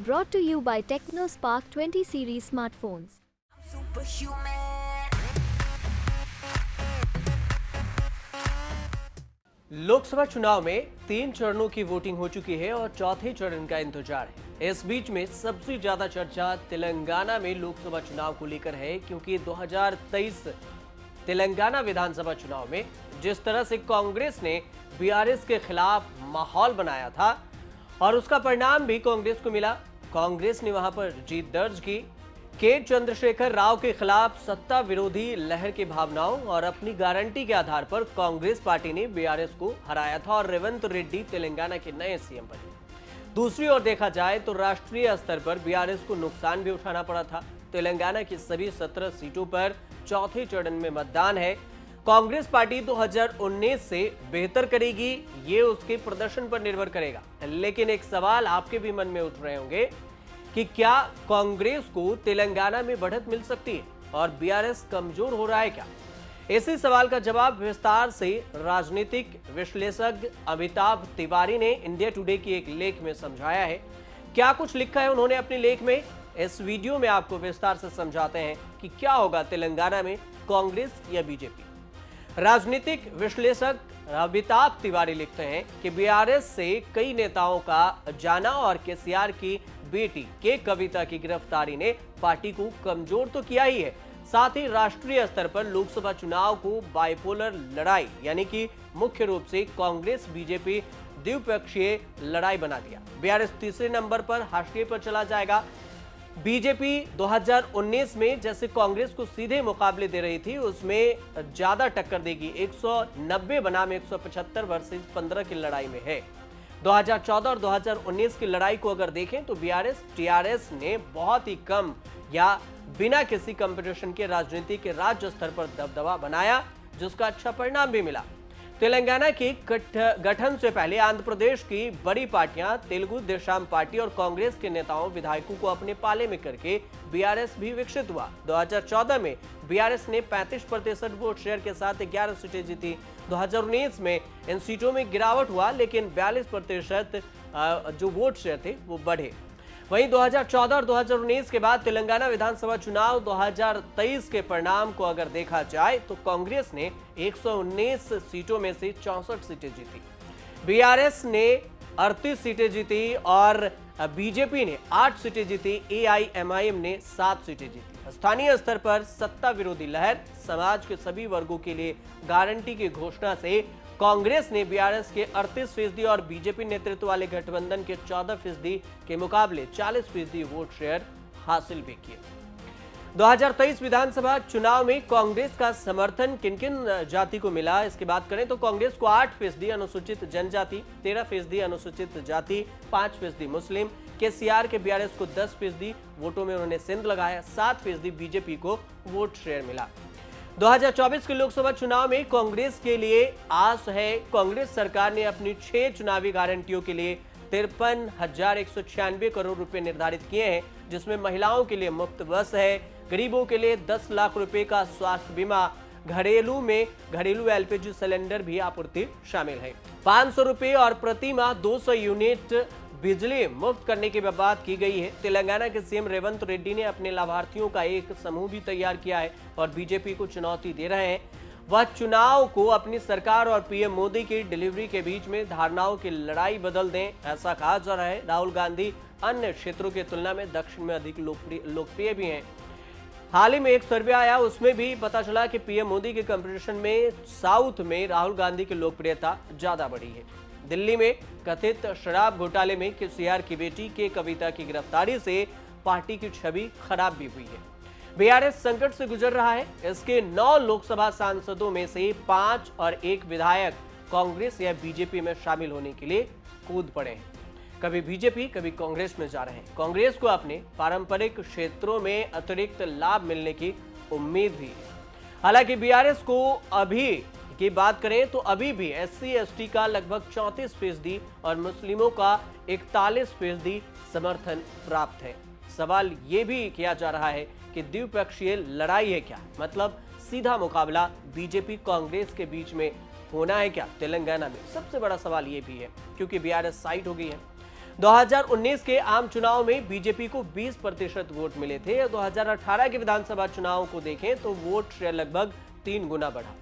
Brought to you by TechnoSpark 20 series smartphones. Lok Sabha चुनाव में 3 चरणों की वोटिंग हो चुकी है और चौथे चरण का इंतजार है। इस बीच में सबसे ज्यादा चर्चा तेलंगाना में लोकसभा चुनाव को लेकर है, क्योंकि 2023 तेलंगाना विधानसभा चुनाव में जिस तरह से कांग्रेस ने बीआरएस के खिलाफ माहौल बनाया था और उसका परिणाम भी कांग्रेस को मिला। कांग्रेस ने वहां पर जीत दर्ज की। के चंद्रशेखर राव के खिलाफ सत्ता विरोधी लहर की भावनाओं और अपनी गारंटी के आधार पर कांग्रेस पार्टी ने बीआरएस को हराया था और रेवंत रेड्डी तेलंगाना के नए सीएम बने। दूसरी ओर देखा जाए तो राष्ट्रीय स्तर पर बीआरएस को नुकसान भी उठाना पड़ा था। तेलंगाना की सभी 17 सीटों पर चौथे चरण में मतदान है। कांग्रेस पार्टी 2019 से बेहतर करेगी, ये उसके प्रदर्शन पर निर्भर करेगा। लेकिन एक सवाल आपके भी मन में उठ रहे होंगे कि क्या कांग्रेस को तेलंगाना में बढ़त मिल सकती है और बीआरएस कमजोर हो रहा है क्या? इसी सवाल का जवाब विस्तार से राजनीतिक विश्लेषक अमिताभ तिवारी ने इंडिया टुडे की एक लेख में समझाया है। क्या कुछ लिखा है उन्होंने अपने लेख में, इस वीडियो में आपको विस्तार से समझाते हैं कि क्या होगा तेलंगाना में, कांग्रेस या बीजेपी। राजनीतिक विश्लेषक अमिताभ तिवारी लिखते हैं कि बीआरएस से कई नेताओं का जाना और केसीआर की बेटी के कविता की गिरफ्तारी ने पार्टी को कमजोर तो किया ही है, साथ ही राष्ट्रीय स्तर पर लोकसभा चुनाव को बाइपोलर लड़ाई यानी कि मुख्य रूप से कांग्रेस बीजेपी द्विपक्षीय लड़ाई बना दिया। बीआरएस तीसरे नंबर पर हाशिए पर चला जाएगा। बीजेपी 2019 में जैसे कांग्रेस को सीधे मुकाबले दे रही थी, उसमें ज्यादा टक्कर देगी। 190 बनाम 175 वर्सेस 15 की लड़ाई में है। 2014 और 2019 की लड़ाई को अगर देखें तो बीआरएस टीआरएस ने बहुत ही कम या बिना किसी कंपटीशन के राजनीति के राज्य स्तर पर दबदबा बनाया, जिसका अच्छा परिणाम भी मिला। तेलंगाना के गठन से पहले आंध्र प्रदेश की बड़ी पार्टियां तेलुगु देशम पार्टी और कांग्रेस के नेताओं विधायकों को अपने पाले में करके बीआरएस भी विकसित हुआ। 2014 में बीआरएस ने 35% वोट शेयर के साथ 11 सीटें जीती। 2019 में इन सीटों में गिरावट हुआ, लेकिन 42% जो वोट शेयर थे वो बढ़े। वहीं 2014 और 2019 के बाद तेलंगाना विधानसभा चुनाव 2023 के परिणाम को अगर देखा जाए तो कांग्रेस ने 119 सीटों में से 64 सीटें जीती, बीआरएस ने 38 सीटें जीती और बीजेपी ने 8 सीटें जीती, एआईएमआईएम ने 7 सीटें जीती। स्थानीय स्तर पर सत्ता विरोधी लहर, समाज के सभी वर्गों के लिए गारंटी की घोषणा से कांग्रेस ने बीआरएस के 38% और बीजेपी नेतृत्व वाले गठबंधन के 14% के मुकाबले 40% वोट शेयर हासिल भी किए। 2023 विधानसभा चुनाव में कांग्रेस का समर्थन किन किन जाति को मिला, इसकी बात करें तो कांग्रेस को 8% अनुसूचित जनजाति, 13% अनुसूचित जाति, 5% मुस्लिम, केसीआर के बीआरएस को 10% वोटों में उन्होंने सिंध लगाया, 7% बीजेपी को वोट शेयर मिला। 2024 के लोकसभा चुनाव में कांग्रेस के लिए आस है। कांग्रेस सरकार ने अपनी 6 चुनावी गारंटियों के लिए 53,196 करोड़ रुपए निर्धारित किए हैं, जिसमें महिलाओं के लिए मुफ्त बस है, गरीबों के लिए 10 लाख रुपए का स्वास्थ्य बीमा, घरेलू एलपीजी सिलेंडर भी आपूर्ति शामिल है। 500 रुपए और प्रति माह 200 यूनिट बिजली मुफ्त करने की बात की गई है। तेलंगाना के सीएम रेवंत रेड्डी ने अपने लाभार्थियों का एक समूह भी तैयार किया है और बीजेपी को चुनौती दे रहे हैं। वह चुनाव को अपनी सरकार और पीएम मोदी की डिलीवरी के बीच में धारणाओं की लड़ाई बदल दें, ऐसा कहा जा रहा है। राहुल गांधी अन्य क्षेत्रों की तुलना में दक्षिण में अधिक लोकप्रिय भी हैं। हाल ही में एक सर्वे आया, उसमें भी पता चला कि पीएम मोदी के कंपटीशन में साउथ में राहुल गांधी की लोकप्रियता ज्यादा बढ़ी है। दिल्ली में कथित शराब घोटाले में केसीआर की बेटी के कविता की गिरफ्तारी से पार्टी की छवि खराब भी हुई है। बीआरएस संकट से गुजर रहा है। इसके 9 लोकसभा सांसदों में से 5 और 1 विधायक कांग्रेस या बीजेपी में शामिल होने के लिए कूद पड़े हैं। कभी बीजेपी कभी कांग्रेस में जा रहे हैं। कांग्रेस को अपने पारंपरिक क्षेत्रों में अतिरिक्त लाभ मिलने की उम्मीद भी है। हालांकि बीआरएस को अभी की बात करें तो अभी भी SC/ST का लगभग 34% और मुस्लिमों का 41% समर्थन प्राप्त है। सवाल ये भी किया जा रहा है कि द्विपक्षीय लड़ाई है क्या, मतलब सीधा मुकाबला बीजेपी कांग्रेस के बीच में होना है क्या तेलंगाना में? सबसे बड़ा सवाल ये भी है, क्योंकि बीआरएस साइड हो गई है। 2019 के आम चुनाव में बीजेपी को 20% वोट मिले थे। 2018 के विधानसभा चुनाव को देखें तो वोट शेयर लगभग 3 गुना बढ़ा।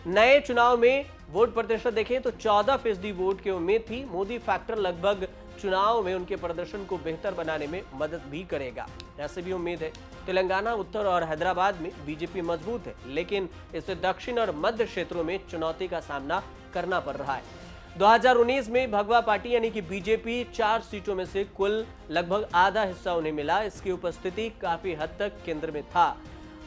नए चुनाव में वोट प्रतिशत देखें तो 14% वोट की उम्मीद थी। मोदी फैक्टर लगभग चुनाव में उनके प्रदर्शन को बेहतर बनाने में मदद भी करेगा, ऐसे भी उम्मीद है। तेलंगाना, उत्तर और हैदराबाद में बीजेपी मजबूत है, लेकिन इसे दक्षिण और मध्य क्षेत्रों में चुनौती का सामना करना पड़ रहा है। 2019 में भगवा पार्टी यानी कि बीजेपी 4 सीटों में से कुल लगभग आधा हिस्सा उन्हें मिला। इसकी उपस्थिति काफी हद तक केंद्र में था।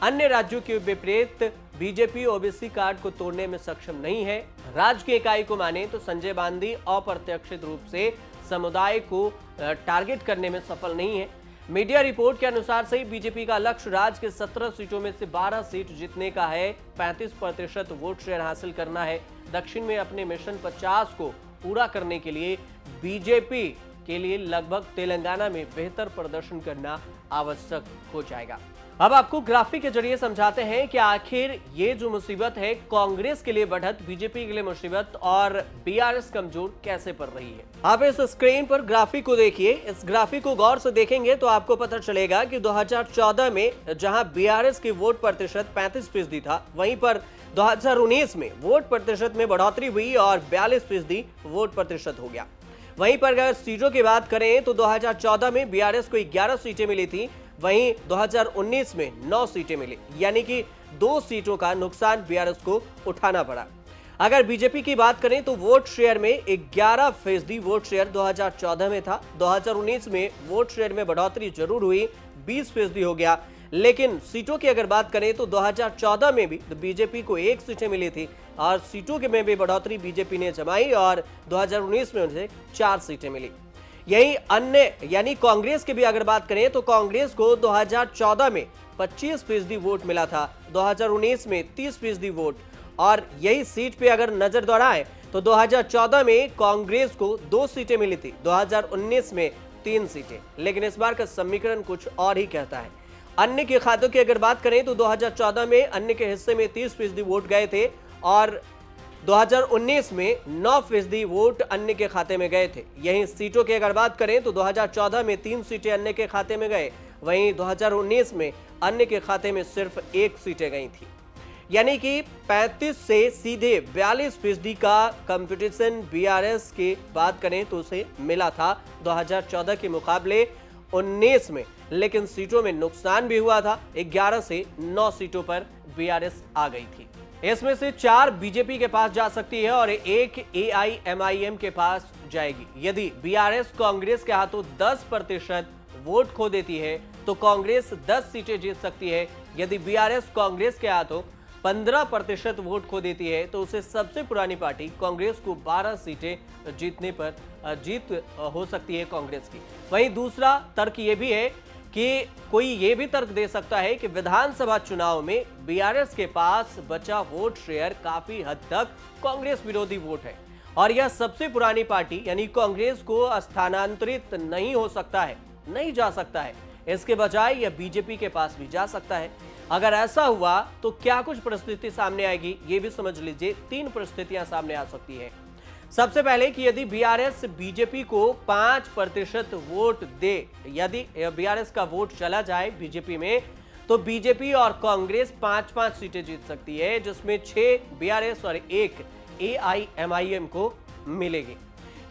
अन्य राज्यों के विपरीत बीजेपी ओबीसी कार्ड को तोड़ने में सक्षम नहीं है। राज्य की इकाई को माने तो संजय गांधी अप्रत्याशित रूप से समुदाय को टारगेट करने में सफल नहीं है। मीडिया रिपोर्ट के अनुसार से बीजेपी का लक्ष्य राज्य के 17 सीटों में से 12 सीट जीतने का है। 35% वोट शेयर हासिल करना है। दक्षिण में अपने मिशन 50 को पूरा करने के लिए बीजेपी के लिए लगभग तेलंगाना में बेहतर प्रदर्शन करना आवश्यक हो जाएगा। अब आपको ग्राफिक के जरिए समझाते हैं कि आखिर ये जो मुसीबत है, कांग्रेस के लिए बढ़त, बीजेपी के लिए मुसीबत और बीआरएस कमजोर कैसे पड़ रही है। आप इस स्क्रीन पर ग्राफिक को देखिए। इस ग्राफिक को गौर से देखेंगे तो आपको पता चलेगा कि 2014 में जहां बीआरएस की वोट प्रतिशत 35% था, वहीं पर 2019 में वोट प्रतिशत में बढ़ोतरी हुई और 42% वोट प्रतिशत हो गया। वहीं पर अगर सीटों की बात करें तो 2014 में बीआरएस को 11 सीटें मिली थी, वहीं 2019 में 9 सीटें मिली, यानी कि 2 सीटों का नुकसान बीआरएस को उठाना पड़ा। अगर बीजेपी की बात करें तो वोट शेयर में 11% वोट शेयर 2014 में था। 2019 में वोट शेयर में बढ़ोतरी जरूर हुई, 20% हो गया, लेकिन सीटों की अगर बात करें तो 2014 में भी बीजेपी को 1 सीटें मिली थी और सीटों के में भी बढ़ोतरी बीजेपी ने जमाई और 2019 में उन्हें 4 सीटें मिली। यही अन्य यानी कांग्रेस की भी अगर बात करें तो कांग्रेस को 2014 में 25% वोट मिला था, 2019 में 30% वोट। और यही सीट पे अगर नजर दौड़ाएं तो 2014 में कांग्रेस को 2 सीटें मिली थी, 2019 में 3 सीटें। लेकिन इस बार का समीकरण कुछ और ही कहता है। अन्य के खातों की अगर बात करें तो 2014 में अन्य के हिस्से में 30% वोट गए थे और 2019 में 9% वोट अन्य के खाते में गए थे। यहीं सीटों की अगर बात करें तो 2014 में 3 सीटें अन्य के खाते में गए, वहीं 2019 में अन्य के खाते में सिर्फ 1 सीटें गई थी। यानी कि 35 से सीधे 42% का कंपटीशन बीआरएस की बात करें तो उसे मिला था 2014 के मुकाबले 19 में, लेकिन सीटों में नुकसान भी हुआ था। 11 से 9 सीटों पर बीआरएस आ गई थी। इसमें से 4 बीजेपी के पास जा सकती है और 1 एआईएमआईएम के पास जाएगी। यदि बीआरएस कांग्रेस के हाथों 10% वोट खो देती है तो कांग्रेस 10 सीटें जीत सकती है। यदि बीआरएस कांग्रेस के हाथों 15% वोट खो देती है तो उसे सबसे पुरानी पार्टी कांग्रेस को 12 सीटें जीतने पर जीत हो सकती है कांग्रेस की। वहीं दूसरा तर्क ये भी है कि कोई ये भी तर्क दे सकता है कि विधानसभा चुनाव में बीआरएस के पास बचा वोट शेयर काफी हद तक कांग्रेस विरोधी वोट है और यह सबसे पुरानी पार्टी यानी कांग्रेस को स्थानांतरित नहीं हो सकता है, नहीं जा सकता है। इसके बजाय यह बीजेपी के पास भी जा सकता है। अगर ऐसा हुआ तो क्या कुछ परिस्थिति सामने आएगी, ये भी समझ लीजिए। 3 परिस्थितियां सामने आ सकती है। सबसे पहले कि यदि बीआरएस बीजेपी को 5% वोट दे, यदि बीआरएस का वोट चला जाए बीजेपी में तो बीजेपी और कांग्रेस 5-5 सीटें जीत सकती है, जिसमें 6 बीआरएस और 1 एआईएमआईएम को मिलेगी।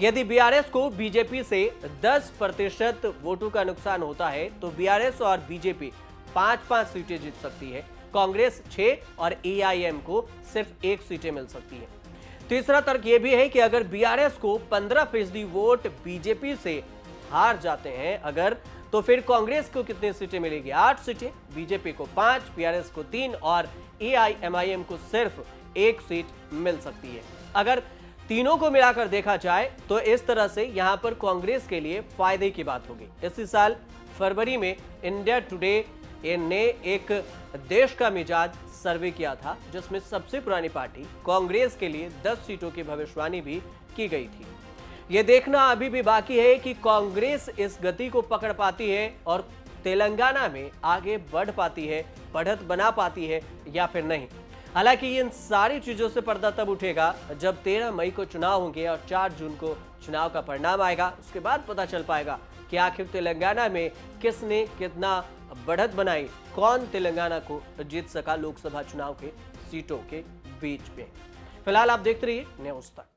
यदि बीआरएस को बीजेपी से 10% वोटों का नुकसान होता है तो बीआरएस और बीजेपी 5-5 सीटें जीत सकती है, कांग्रेस 6 और एआईएम को सिर्फ 1 सीटें मिल सकती है। तीसरा तर्क यह भी है कि अगर बीआरएस को 15% वोट बीजेपी से हार जाते हैं अगर, तो फिर कांग्रेस को कितनी सीटें मिलेगी? 8 सीटें, बीजेपी को 5, बीआरएस को 3 और एआईएमआईएम को सिर्फ 1 सीट मिल सकती है। अगर तीनों को मिलाकर देखा जाए तो इस तरह से यहां पर कांग्रेस के लिए फायदे की बात होगी। इसी साल फरवरी में इंडिया टुडे ने एक देश का मिजाज सर्वे किया था जिसमें सबसे पुरानी पार्टी कांग्रेस के लिए 10 सीटों की भविष्यवाणी भी की गई थी। यह देखना अभी भी बाकी है कि कांग्रेस इस गति को पकड़ पाती है और तेलंगाना में आगे बढ़ पाती है, बढ़त बना पाती है या फिर नहीं। हालांकि इन सारी चीजों से पर्दा तब उठेगा जब 13 मई को चुनाव होंगे और 4 जून को चुनाव का परिणाम आएगा। उसके बाद पता चल पाएगा कि आखिर तेलंगाना में किसने कितना बढ़त बनाई, कौन तेलंगाना को जीत सका लोकसभा चुनाव के सीटों के बीच में। फिलहाल आप देखते रहिए न्यूज़ तक।